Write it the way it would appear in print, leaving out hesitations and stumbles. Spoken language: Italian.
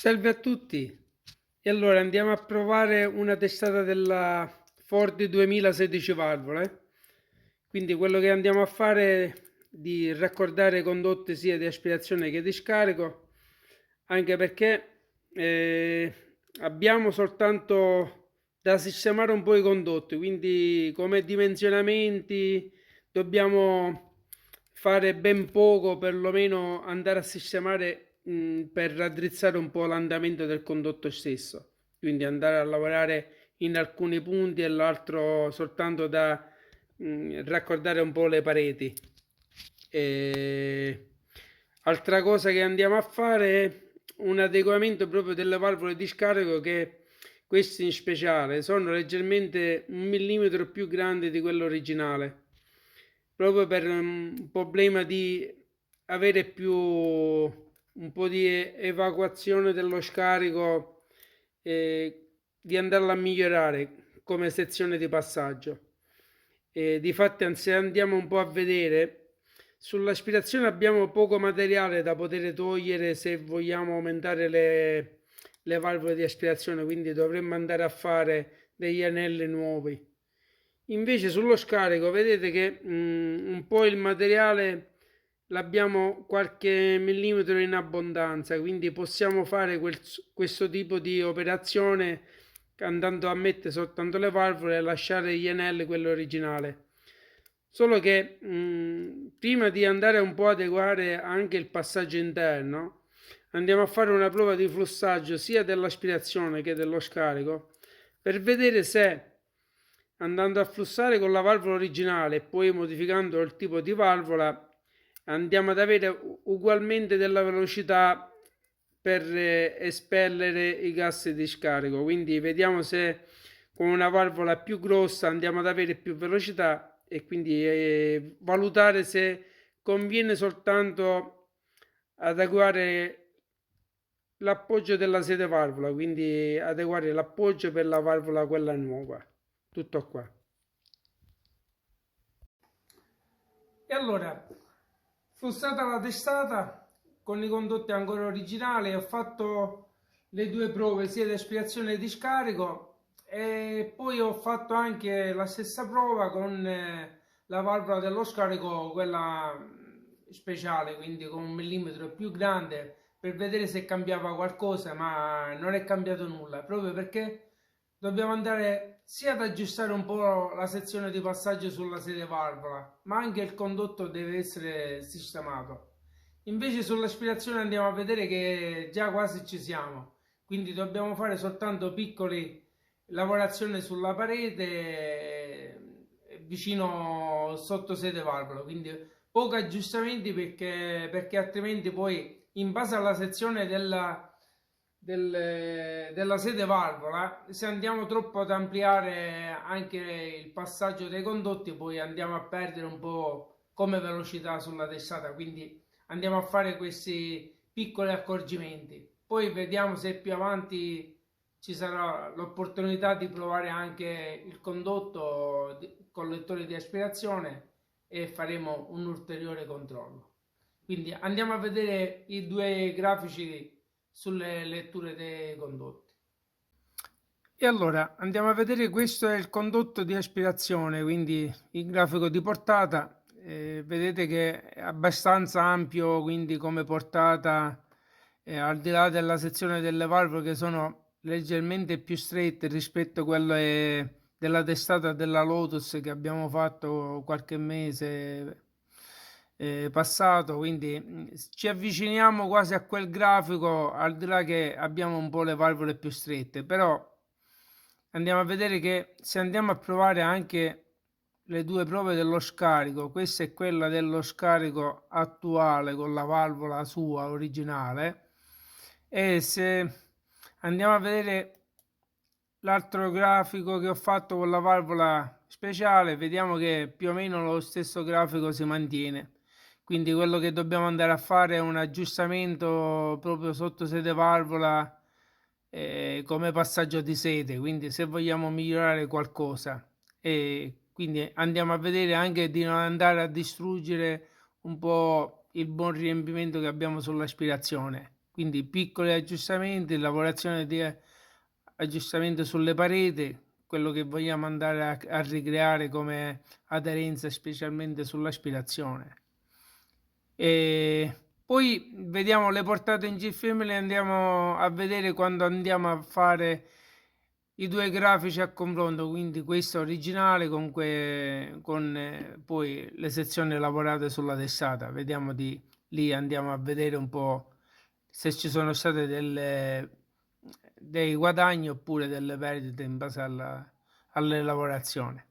Salve a tutti. E allora andiamo a provare una testata della Ford 2016 valvole. Quindi quello che andiamo a fare è di raccordare condotte sia di aspirazione che di scarico, anche perché abbiamo soltanto da sistemare un po' i condotti, quindi come dimensionamenti dobbiamo fare ben poco, perlomeno andare a sistemare per raddrizzare un po' l'andamento del condotto stesso, quindi andare a lavorare in alcuni punti e l'altro soltanto da raccordare un po' le pareti. E... Altra cosa che andiamo a fare è un adeguamento proprio delle valvole di scarico, che queste in speciale sono leggermente 1 millimetro più grandi di quello originale, proprio per un problema di avere più un po' di evacuazione dello scarico e di andarla a migliorare come sezione di passaggio. E difatti, se andiamo un po' a vedere, sull'aspirazione abbiamo poco materiale da poter togliere se vogliamo aumentare le valvole di aspirazione, quindi dovremmo andare a fare degli anelli nuovi. Invece sullo scarico vedete che un po' il materiale l'abbiamo qualche millimetro in abbondanza, quindi possiamo fare questo tipo di operazione andando a mettere soltanto le valvole e lasciare gli anelli quello originale. Solo che prima di andare un po' ad adeguare anche il passaggio interno, andiamo a fare una prova di flussaggio sia dell'aspirazione che dello scarico, per vedere se, andando a flussare con la valvola originale e poi modificando il tipo di valvola, andiamo ad avere ugualmente della velocità per espellere i gas di scarico. Quindi vediamo se con una valvola più grossa andiamo ad avere più velocità, e quindi valutare se conviene soltanto adeguare l'appoggio della sede valvola, quindi adeguare l'appoggio per la valvola quella nuova. Tutto qua. E allora, flussata la testata con i condotti ancora originali, ho fatto le due prove sia di aspirazione che di scarico, e poi ho fatto anche la stessa prova con la valvola dello scarico, quella speciale, quindi con 1 millimetro più grande, per vedere se cambiava qualcosa, ma non è cambiato nulla, proprio perché dobbiamo andare sia ad aggiustare un po' la sezione di passaggio sulla sede valvola, ma anche il condotto deve essere sistemato. Invece sull'aspirazione andiamo a vedere che già quasi ci siamo, quindi dobbiamo fare soltanto piccole lavorazioni sulla parete vicino sotto sede valvola, quindi pochi aggiustamenti perché altrimenti poi in base alla sezione della sede valvola, se andiamo troppo ad ampliare anche il passaggio dei condotti, poi andiamo a perdere un po' come velocità sulla testata, quindi andiamo a fare questi piccoli accorgimenti. Poi vediamo se più avanti ci sarà l'opportunità di provare anche il condotto con lettore di aspirazione e faremo un ulteriore controllo. Quindi andiamo a vedere i due grafici sulle letture dei condotti. E allora andiamo a vedere, questo è il condotto di aspirazione, quindi il grafico di portata. Vedete che è abbastanza ampio, quindi come portata, al di là della sezione delle valvole che sono leggermente più strette rispetto a quelle della testata della Lotus che abbiamo fatto qualche mese passato, quindi ci avviciniamo quasi a quel grafico, al di là che abbiamo un po' le valvole più strette, però andiamo a vedere che se andiamo a provare anche le due prove dello scarico, questa è quella dello scarico attuale con la valvola sua originale, e se andiamo a vedere l'altro grafico che ho fatto con la valvola speciale, vediamo che più o meno lo stesso grafico si mantiene. Quindi quello che dobbiamo andare a fare è un aggiustamento proprio sotto sede valvola, come passaggio di sede, quindi se vogliamo migliorare qualcosa, e quindi andiamo a vedere anche di non andare a distruggere un po' il buon riempimento che abbiamo sull'aspirazione. quindi piccoli aggiustamenti, lavorazione di aggiustamento sulle pareti, quello che vogliamo andare a ricreare come aderenza, specialmente sull'aspirazione. E poi vediamo le portate in GFM, le andiamo a vedere quando andiamo a fare i due grafici a confronto, quindi questo originale con poi le sezioni lavorate sulla testata. Vediamo lì, andiamo a vedere un po' se ci sono state dei guadagni oppure delle perdite in base alle lavorazioni.